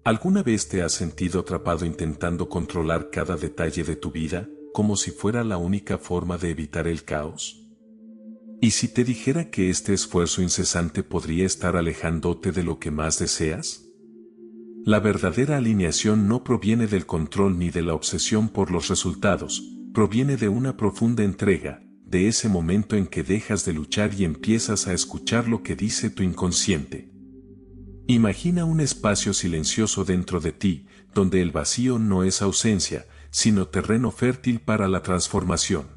¿Alguna vez te has sentido atrapado intentando controlar cada detalle de tu vida, como si fuera la única forma de evitar el caos? ¿Y si te dijera que este esfuerzo incesante podría estar alejándote de lo que más deseas? La verdadera alineación no proviene del control ni de la obsesión por los resultados, proviene de una profunda entrega, de ese momento en que dejas de luchar y empiezas a escuchar lo que dice tu inconsciente. Imagina un espacio silencioso dentro de ti, donde el vacío no es ausencia, sino terreno fértil para la transformación.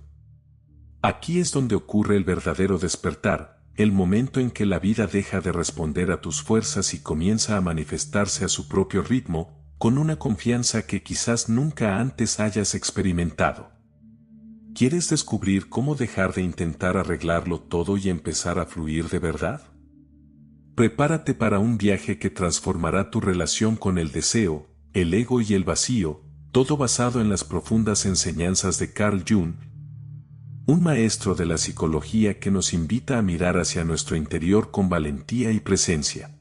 Aquí es donde ocurre el verdadero despertar, el momento en que la vida deja de responder a tus fuerzas y comienza a manifestarse a su propio ritmo, con una confianza que quizás nunca antes hayas experimentado. ¿Quieres descubrir cómo dejar de intentar arreglarlo todo y empezar a fluir de verdad? Prepárate para un viaje que transformará tu relación con el deseo, el ego y el vacío, todo basado en las profundas enseñanzas de Carl Jung, un maestro de la psicología que nos invita a mirar hacia nuestro interior con valentía y presencia.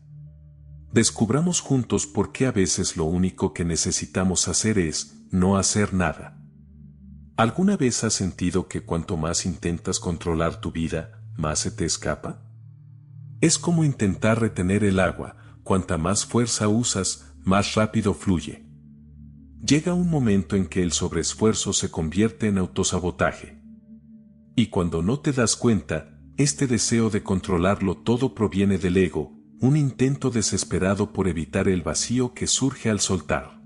Descubramos juntos por qué a veces lo único que necesitamos hacer es no hacer nada. ¿Alguna vez has sentido que cuanto más intentas controlar tu vida, más se te escapa? Es como intentar retener el agua, cuanta más fuerza usas, más rápido fluye. Llega un momento en que el sobreesfuerzo se convierte en autosabotaje. Y cuando no te das cuenta, este deseo de controlarlo todo proviene del ego, un intento desesperado por evitar el vacío que surge al soltar.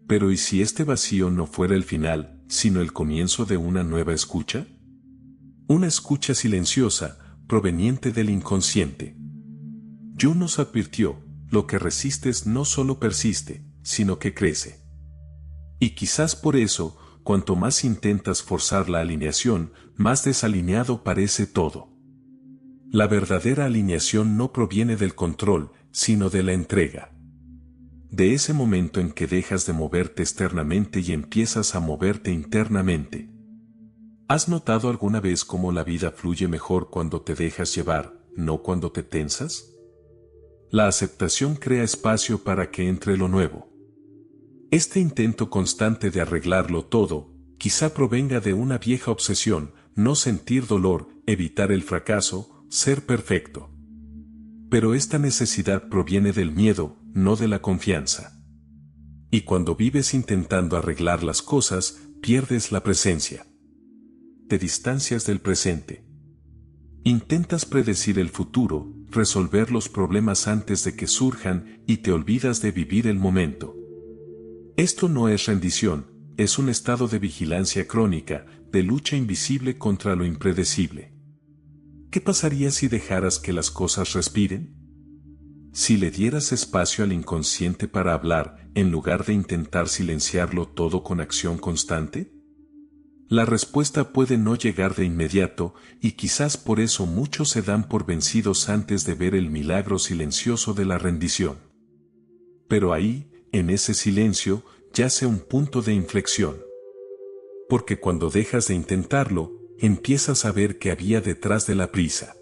Pero ¿y si este vacío no fuera el final, sino el comienzo de una nueva escucha? Una escucha silenciosa, proveniente del inconsciente. Jung nos advirtió, lo que resistes no solo persiste, sino que crece. Y quizás por eso, cuanto más intentas forzar la alineación, más desalineado parece todo. La verdadera alineación no proviene del control, sino de la entrega. De ese momento en que dejas de moverte externamente y empiezas a moverte internamente. ¿Has notado alguna vez cómo la vida fluye mejor cuando te dejas llevar, no cuando te tensas? La aceptación crea espacio para que entre lo nuevo. Este intento constante de arreglarlo todo, quizá provenga de una vieja obsesión, no sentir dolor, evitar el fracaso, ser perfecto. Pero esta necesidad proviene del miedo, no de la confianza. Y cuando vives intentando arreglar las cosas, pierdes la presencia. Te distancias del presente. Intentas predecir el futuro, resolver los problemas antes de que surjan y te olvidas de vivir el momento. Esto no es rendición, es un estado de vigilancia crónica, de lucha invisible contra lo impredecible. ¿Qué pasaría si dejaras que las cosas respiren? Si le dieras espacio al inconsciente para hablar, en lugar de intentar silenciarlo todo con acción constante? La respuesta puede no llegar de inmediato, y quizás por eso muchos se dan por vencidos antes de ver el milagro silencioso de la rendición. Pero ahí, en ese silencio, yace un punto de inflexión. Porque cuando dejas de intentarlo, empiezas a ver qué había detrás de la prisa.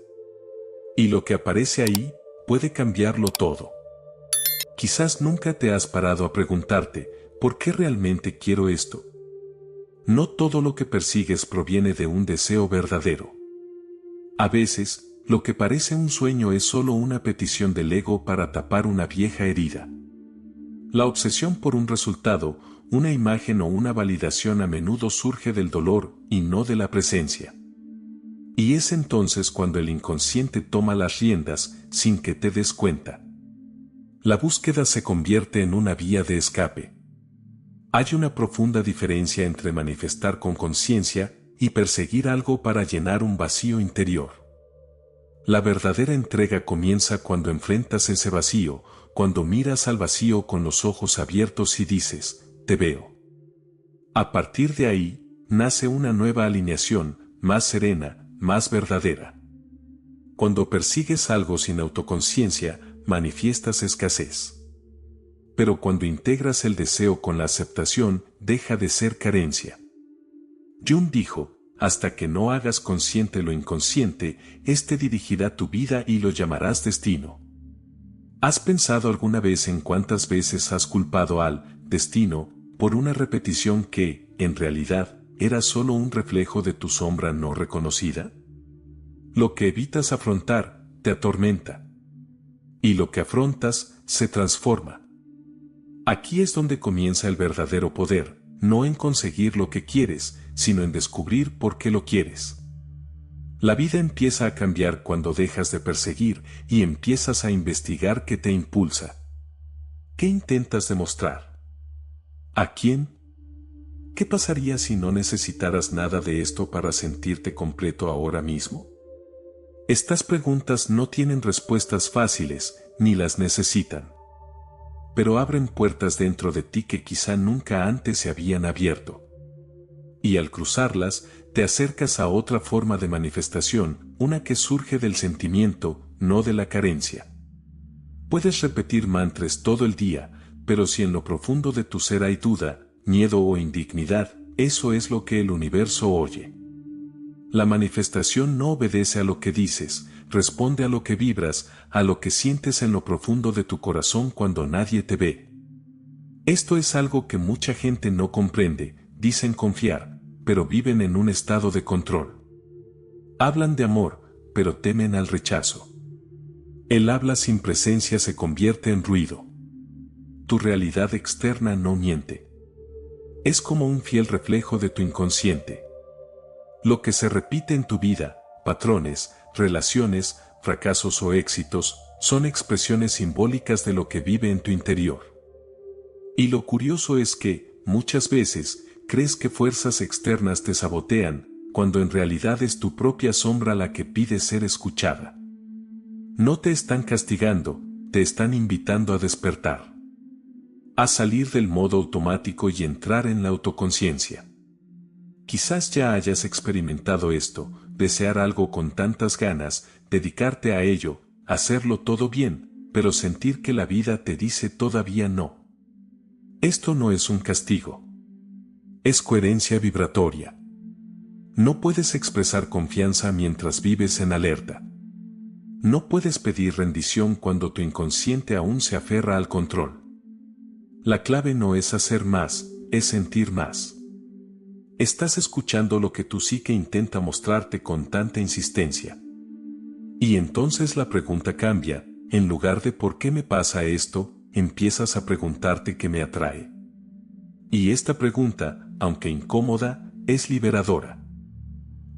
Y lo que aparece ahí, puede cambiarlo todo. Quizás nunca te has parado a preguntarte, ¿por qué realmente quiero esto? No todo lo que persigues proviene de un deseo verdadero. A veces, lo que parece un sueño es solo una petición del ego para tapar una vieja herida. La obsesión por un resultado, una imagen o una validación a menudo surge del dolor y no de la presencia. Y es entonces cuando el inconsciente toma las riendas sin que te des cuenta. La búsqueda se convierte en una vía de escape. Hay una profunda diferencia entre manifestar con conciencia y perseguir algo para llenar un vacío interior. La verdadera entrega comienza cuando enfrentas ese vacío, cuando miras al vacío con los ojos abiertos y dices, te veo. A partir de ahí, nace una nueva alineación, más serena, más verdadera. Cuando persigues algo sin autoconciencia, manifiestas escasez. Pero cuando integras el deseo con la aceptación, deja de ser carencia. Jung dijo, hasta que no hagas consciente lo inconsciente, este dirigirá tu vida y lo llamarás destino. ¿Has pensado alguna vez en cuántas veces has culpado al destino por una repetición que, en realidad, era solo un reflejo de tu sombra no reconocida? Lo que evitas afrontar, te atormenta. Y lo que afrontas, se transforma. Aquí es donde comienza el verdadero poder, no en conseguir lo que quieres, sino en descubrir por qué lo quieres. La vida empieza a cambiar cuando dejas de perseguir y empiezas a investigar qué te impulsa. ¿Qué intentas demostrar? ¿A quién? ¿Qué pasaría si no necesitaras nada de esto para sentirte completo ahora mismo? Estas preguntas no tienen respuestas fáciles, ni las necesitan. Pero abren puertas dentro de ti que quizá nunca antes se habían abierto. Y al cruzarlas, te acercas a otra forma de manifestación, una que surge del sentimiento, no de la carencia. Puedes repetir mantras todo el día, pero si en lo profundo de tu ser hay duda, miedo o indignidad, eso es lo que el universo oye. La manifestación no obedece a lo que dices, responde a lo que vibras, a lo que sientes en lo profundo de tu corazón cuando nadie te ve. Esto es algo que mucha gente no comprende, dicen confiar, pero viven en un estado de control. Hablan de amor, pero temen al rechazo. El habla sin presencia se convierte en ruido. Tu realidad externa no miente. Es como un fiel reflejo de tu inconsciente. Lo que se repite en tu vida, patrones, relaciones, fracasos o éxitos, son expresiones simbólicas de lo que vive en tu interior. Y lo curioso es que, muchas veces, crees que fuerzas externas te sabotean, cuando en realidad es tu propia sombra la que pide ser escuchada. No te están castigando, te están invitando a despertar. A salir del modo automático y entrar en la autoconciencia. Quizás ya hayas experimentado esto, desear algo con tantas ganas, dedicarte a ello, hacerlo todo bien, pero sentir que la vida te dice todavía no. Esto no es un castigo. Es coherencia vibratoria. No puedes expresar confianza mientras vives en alerta. No puedes pedir rendición cuando tu inconsciente aún se aferra al control. La clave no es hacer más, es sentir más. Estás escuchando lo que tu psique intenta mostrarte con tanta insistencia. Y entonces la pregunta cambia, en lugar de ¿por qué me pasa esto?, empiezas a preguntarte qué me atrae. Y esta pregunta, aunque incómoda, es liberadora.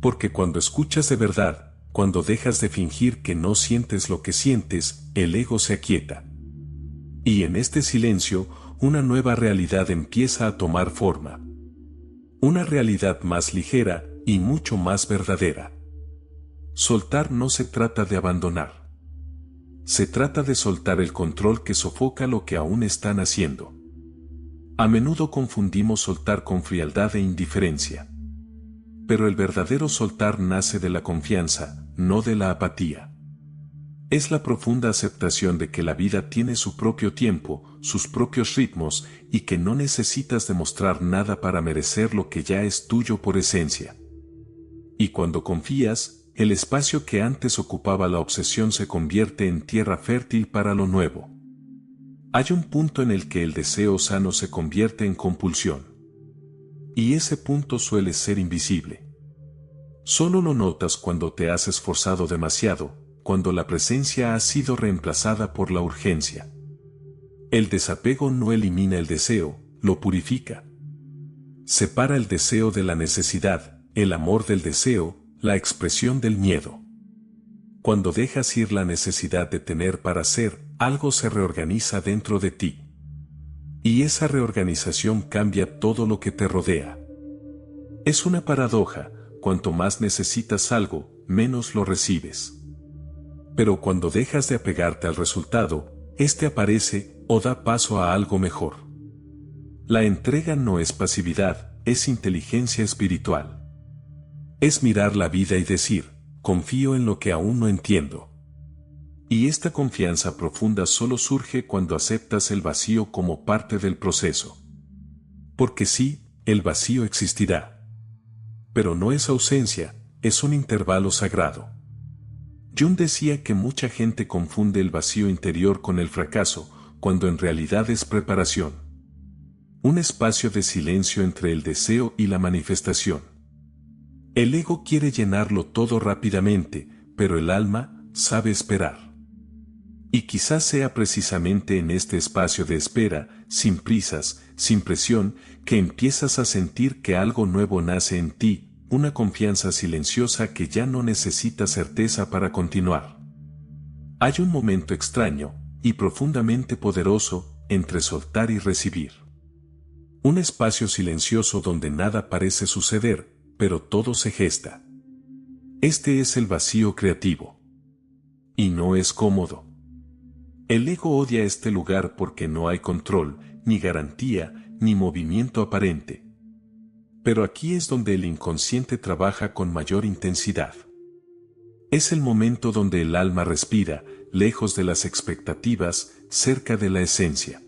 Porque cuando escuchas de verdad, cuando dejas de fingir que no sientes lo que sientes, el ego se aquieta. Y en este silencio, una nueva realidad empieza a tomar forma. Una realidad más ligera y mucho más verdadera. Soltar no se trata de abandonar. Se trata de soltar el control que sofoca lo que aún están haciendo. A menudo confundimos soltar con frialdad e indiferencia. Pero el verdadero soltar nace de la confianza, no de la apatía. Es la profunda aceptación de que la vida tiene su propio tiempo, sus propios ritmos, y que no necesitas demostrar nada para merecer lo que ya es tuyo por esencia. Y cuando confías, el espacio que antes ocupaba la obsesión se convierte en tierra fértil para lo nuevo. Hay un punto en el que el deseo sano se convierte en compulsión. Y ese punto suele ser invisible. Solo lo notas cuando te has esforzado demasiado, cuando la presencia ha sido reemplazada por la urgencia. El desapego no elimina el deseo, lo purifica. Separa el deseo de la necesidad, el amor del deseo, la expresión del miedo. Cuando dejas ir la necesidad de tener para ser, algo se reorganiza dentro de ti. Y esa reorganización cambia todo lo que te rodea. Es una paradoja, cuanto más necesitas algo, menos lo recibes. Pero cuando dejas de apegarte al resultado, este aparece o da paso a algo mejor. La entrega no es pasividad, es inteligencia espiritual. Es mirar la vida y decir, confío en lo que aún no entiendo. Y esta confianza profunda solo surge cuando aceptas el vacío como parte del proceso. Porque sí, el vacío existirá. Pero no es ausencia, es un intervalo sagrado. Jung decía que mucha gente confunde el vacío interior con el fracaso, cuando en realidad es preparación. Un espacio de silencio entre el deseo y la manifestación. El ego quiere llenarlo todo rápidamente, pero el alma sabe esperar. Y quizás sea precisamente en este espacio de espera, sin prisas, sin presión, que empiezas a sentir que algo nuevo nace en ti, una confianza silenciosa que ya no necesita certeza para continuar. Hay un momento extraño, y profundamente poderoso, entre soltar y recibir. Un espacio silencioso donde nada parece suceder, pero todo se gesta. Este es el vacío creativo. Y no es cómodo. El ego odia este lugar porque no hay control, ni garantía, ni movimiento aparente. Pero aquí es donde el inconsciente trabaja con mayor intensidad. Es el momento donde el alma respira, lejos de las expectativas, cerca de la esencia.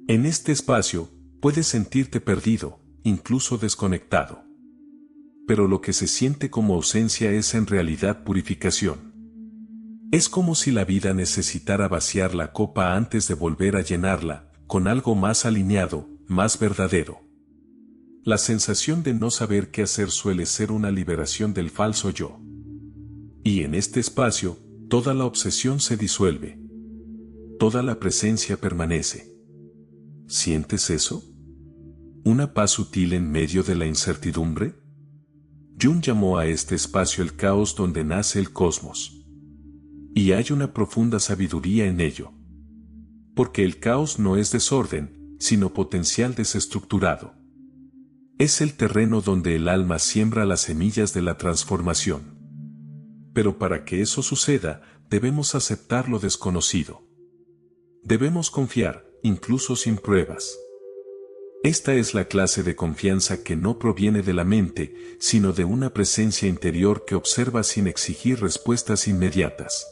En este espacio, puedes sentirte perdido, incluso desconectado. Pero lo que se siente como ausencia es en realidad purificación. Es como si la vida necesitara vaciar la copa antes de volver a llenarla, con algo más alineado, más verdadero. La sensación de no saber qué hacer suele ser una liberación del falso yo. Y en este espacio, toda la obsesión se disuelve. Toda la presencia permanece. ¿Sientes eso? ¿Una paz sutil en medio de la incertidumbre? Jung llamó a este espacio el caos donde nace el cosmos. Y hay una profunda sabiduría en ello. Porque el caos no es desorden, sino potencial desestructurado. Es el terreno donde el alma siembra las semillas de la transformación. Pero para que eso suceda, debemos aceptar lo desconocido. Debemos confiar, incluso sin pruebas. Esta es la clase de confianza que no proviene de la mente, sino de una presencia interior que observa sin exigir respuestas inmediatas.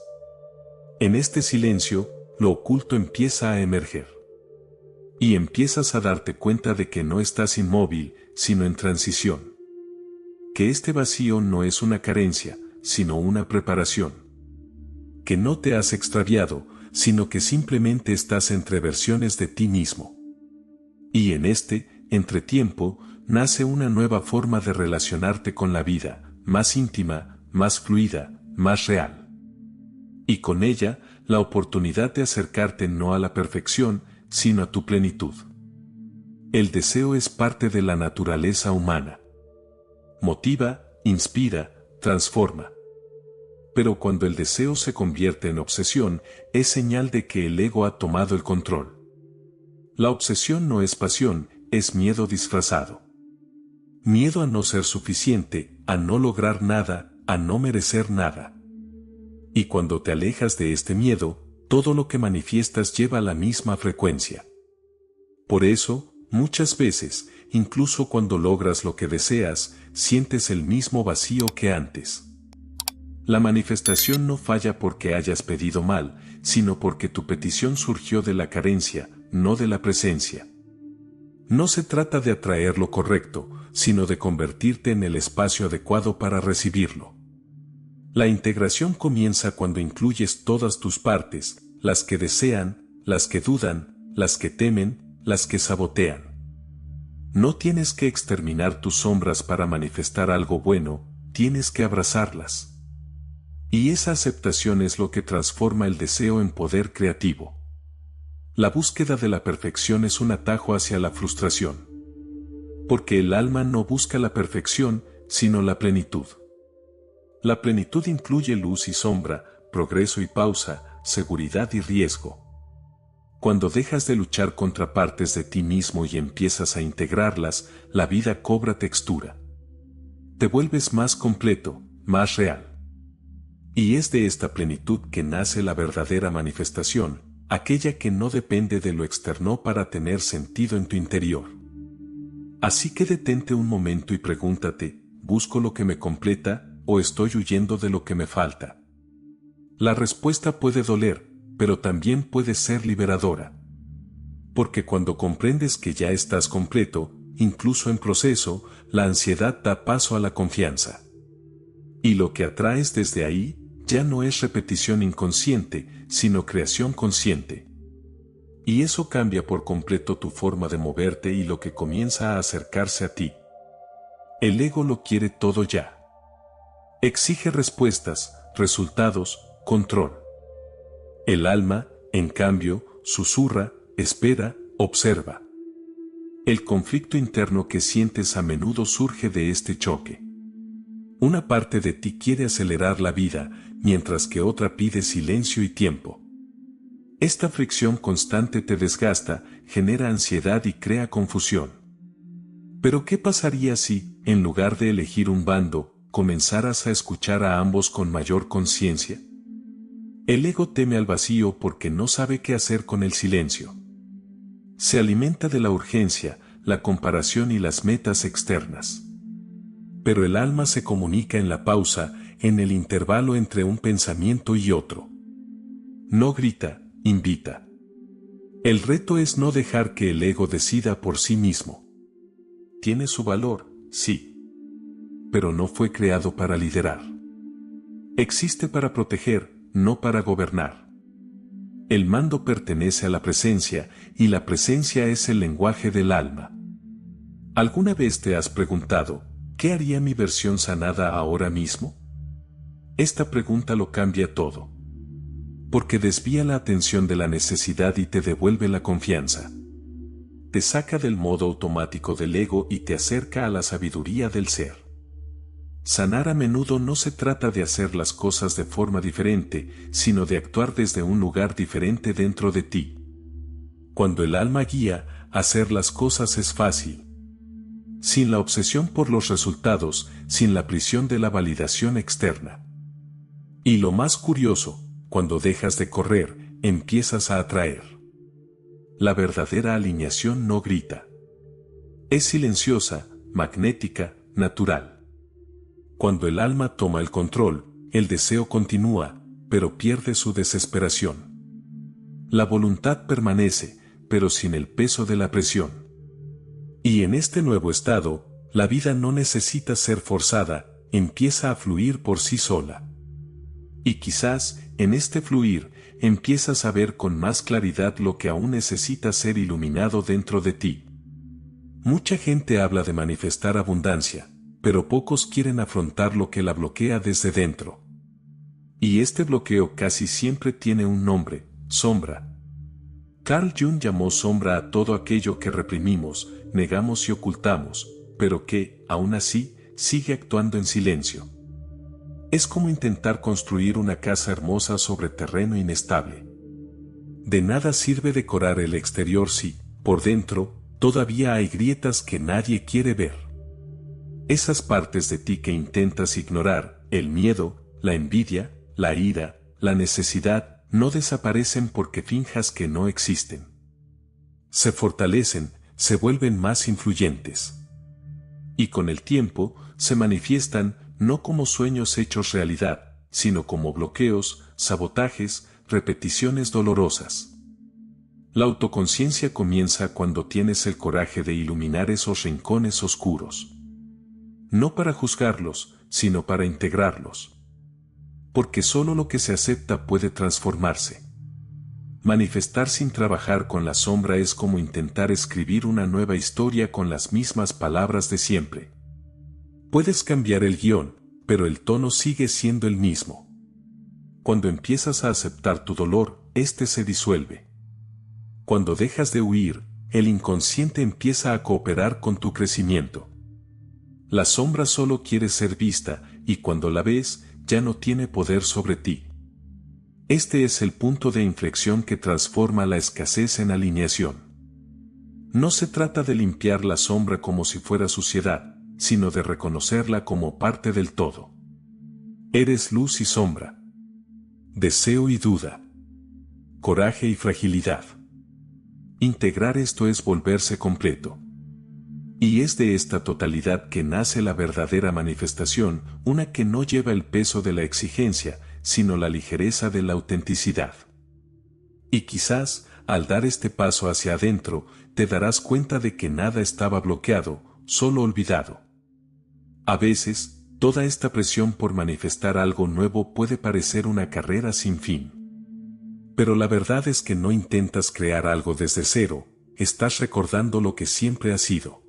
En este silencio, lo oculto empieza a emerger. Y empiezas a darte cuenta de que no estás inmóvil, sino en transición. Que este vacío no es una carencia, sino una preparación. Que no te has extraviado, sino que simplemente estás entre versiones de ti mismo. Y en este entretiempo, nace una nueva forma de relacionarte con la vida, más íntima, más fluida, más real. Y con ella, la oportunidad de acercarte no a la perfección, sino a tu plenitud. El deseo es parte de la naturaleza humana. Motiva, inspira, transforma. Pero cuando el deseo se convierte en obsesión, es señal de que el ego ha tomado el control. La obsesión no es pasión, es miedo disfrazado. Miedo a no ser suficiente, a no lograr nada, a no merecer nada. Y cuando te alejas de este miedo, todo lo que manifiestas lleva la misma frecuencia. Por eso, muchas veces, incluso cuando logras lo que deseas, sientes el mismo vacío que antes. La manifestación no falla porque hayas pedido mal, sino porque tu petición surgió de la carencia, no de la presencia. No se trata de atraer lo correcto, sino de convertirte en el espacio adecuado para recibirlo. La integración comienza cuando incluyes todas tus partes, las que desean, las que dudan, las que temen, las que sabotean. No tienes que exterminar tus sombras para manifestar algo bueno, tienes que abrazarlas. Y esa aceptación es lo que transforma el deseo en poder creativo. La búsqueda de la perfección es un atajo hacia la frustración. Porque el alma no busca la perfección, sino la plenitud. La plenitud incluye luz y sombra, progreso y pausa, seguridad y riesgo. Cuando dejas de luchar contra partes de ti mismo y empiezas a integrarlas, la vida cobra textura. Te vuelves más completo, más real. Y es de esta plenitud que nace la verdadera manifestación, aquella que no depende de lo externo para tener sentido en tu interior. Así que detente un momento y pregúntate, ¿busco lo que me completa o estoy huyendo de lo que me falta? La respuesta puede doler, pero también puede ser liberadora. Porque cuando comprendes que ya estás completo, incluso en proceso, la ansiedad da paso a la confianza. Y lo que atraes desde ahí, ya no es repetición inconsciente, sino creación consciente. Y eso cambia por completo tu forma de moverte y lo que comienza a acercarse a ti. El ego lo quiere todo ya. Exige respuestas, resultados, control. El alma, en cambio, susurra, espera, observa. El conflicto interno que sientes a menudo surge de este choque. Una parte de ti quiere acelerar la vida, mientras que otra pide silencio y tiempo. Esta fricción constante te desgasta, genera ansiedad y crea confusión. Pero ¿qué pasaría si, en lugar de elegir un bando, comenzaras a escuchar a ambos con mayor conciencia? El ego teme al vacío porque no sabe qué hacer con el silencio. Se alimenta de la urgencia, la comparación y las metas externas. Pero el alma se comunica en la pausa, en el intervalo entre un pensamiento y otro. No grita, invita. El reto es no dejar que el ego decida por sí mismo. Tiene su valor, sí. Pero no fue creado para liderar. Existe para proteger, no para gobernar. El mando pertenece a la presencia, y la presencia es el lenguaje del alma. ¿Alguna vez te has preguntado, ¿qué haría mi versión sanada ahora mismo? Esta pregunta lo cambia todo. Porque desvía la atención de la necesidad y te devuelve la confianza. Te saca del modo automático del ego y te acerca a la sabiduría del ser. Sanar a menudo no se trata de hacer las cosas de forma diferente, sino de actuar desde un lugar diferente dentro de ti. Cuando el alma guía, hacer las cosas es fácil. Sin la obsesión por los resultados, sin la prisión de la validación externa. Y lo más curioso, cuando dejas de correr, empiezas a atraer. La verdadera alineación no grita. Es silenciosa, magnética, natural. Cuando el alma toma el control, el deseo continúa, pero pierde su desesperación. La voluntad permanece, pero sin el peso de la presión. Y en este nuevo estado, la vida no necesita ser forzada, empieza a fluir por sí sola. Y quizás, en este fluir, empiezas a ver con más claridad lo que aún necesita ser iluminado dentro de ti. Mucha gente habla de manifestar abundancia, pero pocos quieren afrontar lo que la bloquea desde dentro. Y este bloqueo casi siempre tiene un nombre, sombra. Carl Jung llamó sombra a todo aquello que reprimimos, negamos y ocultamos, pero que, aún así, sigue actuando en silencio. Es como intentar construir una casa hermosa sobre terreno inestable. De nada sirve decorar el exterior si, por dentro, todavía hay grietas que nadie quiere ver. Esas partes de ti que intentas ignorar, el miedo, la envidia, la ira, la necesidad, no desaparecen porque finjas que no existen. Se fortalecen, se vuelven más influyentes. Y con el tiempo, se manifiestan, no como sueños hechos realidad, sino como bloqueos, sabotajes, repeticiones dolorosas. La autoconciencia comienza cuando tienes el coraje de iluminar esos rincones oscuros. No para juzgarlos, sino para integrarlos. Porque solo lo que se acepta puede transformarse. Manifestar sin trabajar con la sombra es como intentar escribir una nueva historia con las mismas palabras de siempre. Puedes cambiar el guión, pero el tono sigue siendo el mismo. Cuando empiezas a aceptar tu dolor, este se disuelve. Cuando dejas de huir, el inconsciente empieza a cooperar con tu crecimiento. La sombra solo quiere ser vista, y cuando la ves, ya no tiene poder sobre ti. Este es el punto de inflexión que transforma la escasez en alineación. No se trata de limpiar la sombra como si fuera suciedad, sino de reconocerla como parte del todo. Eres luz y sombra. Deseo y duda. Coraje y fragilidad. Integrar esto es volverse completo. Y es de esta totalidad que nace la verdadera manifestación, una que no lleva el peso de la exigencia, sino la ligereza de la autenticidad. Y quizás, al dar este paso hacia adentro, te darás cuenta de que nada estaba bloqueado, solo olvidado. A veces, Toda esta presión por manifestar algo nuevo puede parecer una carrera sin fin. Pero la verdad es que no intentas crear algo desde cero, estás recordando lo que siempre has sido.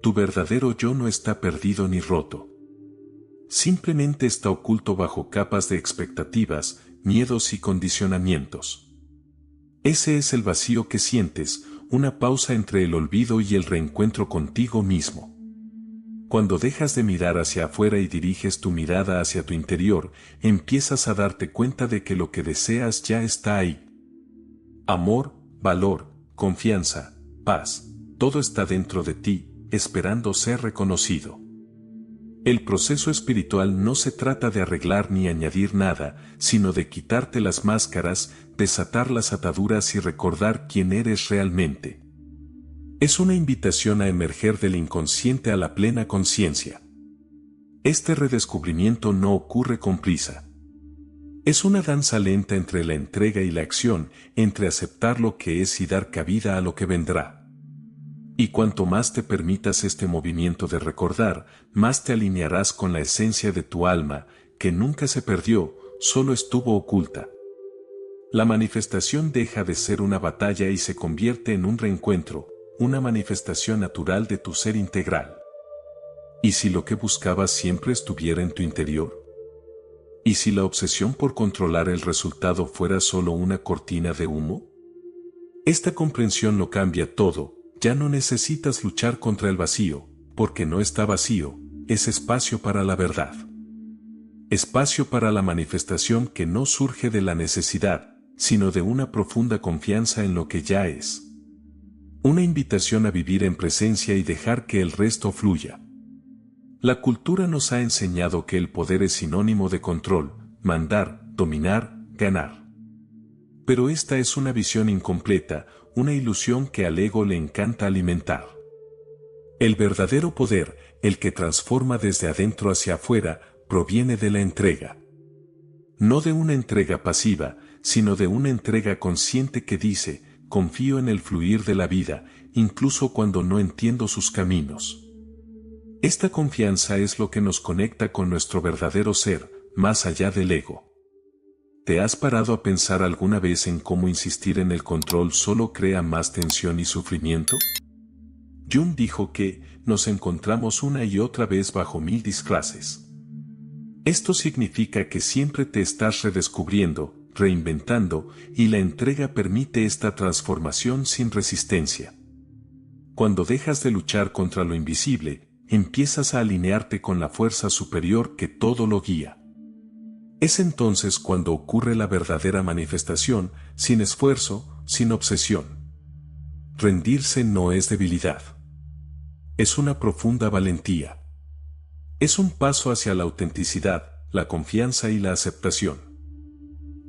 Tu verdadero yo no está perdido ni roto. Simplemente está oculto bajo capas de expectativas, miedos y condicionamientos. Ese es el vacío que sientes, una pausa entre el olvido y el reencuentro contigo mismo. Cuando dejas de mirar hacia afuera y diriges tu mirada hacia tu interior, empiezas a darte cuenta de que lo que deseas ya está ahí. Amor, valor, confianza, paz, todo está dentro de ti, esperando ser reconocido. El proceso espiritual no se trata de arreglar ni añadir nada, sino de quitarte las máscaras, desatar las ataduras y recordar quién eres realmente. Es una invitación a emerger del inconsciente a la plena conciencia. Este redescubrimiento no ocurre con prisa. Es una danza lenta entre la entrega y la acción, entre aceptar lo que es y dar cabida a lo que vendrá. Y cuanto más te permitas este movimiento de recordar, más te alinearás con la esencia de tu alma, que nunca se perdió, solo estuvo oculta. La manifestación deja de ser una batalla y se convierte en un reencuentro, una manifestación natural de tu ser integral. ¿Y si lo que buscabas siempre estuviera en tu interior? ¿Y si la obsesión por controlar el resultado fuera solo una cortina de humo? Esta comprensión lo cambia todo. Ya no necesitas luchar contra el vacío, porque no está vacío, es espacio para la verdad. Espacio para la manifestación que no surge de la necesidad, sino de una profunda confianza en lo que ya es. Una invitación a vivir en presencia y dejar que el resto fluya. La cultura nos ha enseñado que el poder es sinónimo de control, mandar, dominar, ganar. Pero esta es una visión incompleta, una ilusión que al ego le encanta alimentar. El verdadero poder, el que transforma desde adentro hacia afuera, proviene de la entrega. No de una entrega pasiva, sino de una entrega consciente que dice, confío en el fluir de la vida, incluso cuando no entiendo sus caminos. Esta confianza es lo que nos conecta con nuestro verdadero ser, más allá del ego. ¿Te has parado a pensar alguna vez en cómo insistir en el control solo crea más tensión y sufrimiento? Jung dijo que nos encontramos una y otra vez bajo mil disfraces. Esto significa que siempre te estás redescubriendo, reinventando, y la entrega permite esta transformación sin resistencia. Cuando dejas de luchar contra lo invisible, empiezas a alinearte con la fuerza superior que todo lo guía. Es entonces cuando ocurre la verdadera manifestación, sin esfuerzo, sin obsesión. Rendirse no es debilidad. Es una profunda valentía. Es un paso hacia la autenticidad, la confianza y la aceptación.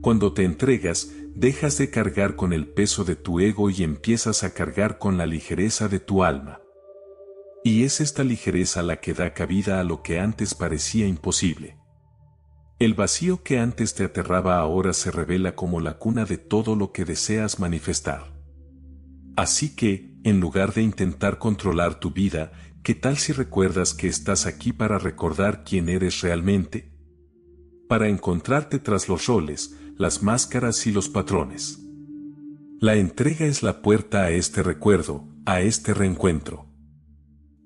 Cuando te entregas, dejas de cargar con el peso de tu ego y empiezas a cargar con la ligereza de tu alma. Y es esta ligereza la que da cabida a lo que antes parecía imposible. El vacío que antes te aterraba ahora se revela como la cuna de todo lo que deseas manifestar. Así que, en lugar de intentar controlar tu vida, ¿qué tal si recuerdas que estás aquí para recordar quién eres realmente? Para encontrarte tras los roles, las máscaras y los patrones. La entrega es la puerta a este recuerdo, a este reencuentro.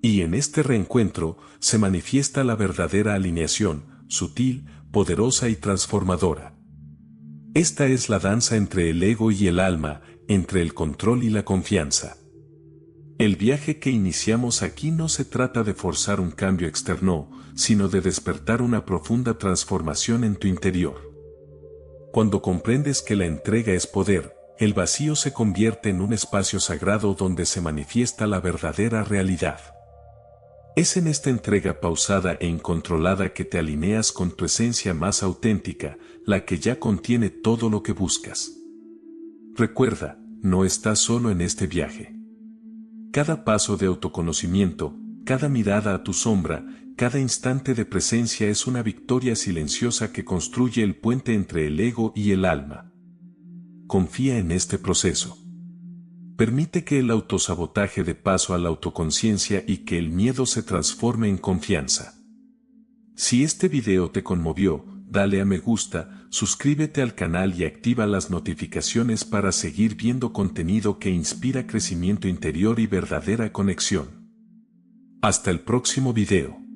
Y en este reencuentro se manifiesta la verdadera alineación, sutil, poderosa y transformadora. Esta es la danza entre el ego y el alma, entre el control y la confianza. El viaje que iniciamos aquí no se trata de forzar un cambio externo, sino de despertar una profunda transformación en tu interior. Cuando comprendes que la entrega es poder, el vacío se convierte en un espacio sagrado donde se manifiesta la verdadera realidad. Es en esta entrega pausada e incontrolada que te alineas con tu esencia más auténtica, la que ya contiene todo lo que buscas. Recuerda, no estás solo en este viaje. Cada paso de autoconocimiento, cada mirada a tu sombra, cada instante de presencia es una victoria silenciosa que construye el puente entre el ego y el alma. Confía en este proceso. Permite que el autosabotaje dé paso a la autoconciencia y que el miedo se transforme en confianza. Si este video te conmovió, dale a me gusta, suscríbete al canal y activa las notificaciones para seguir viendo contenido que inspira crecimiento interior y verdadera conexión. Hasta el próximo video.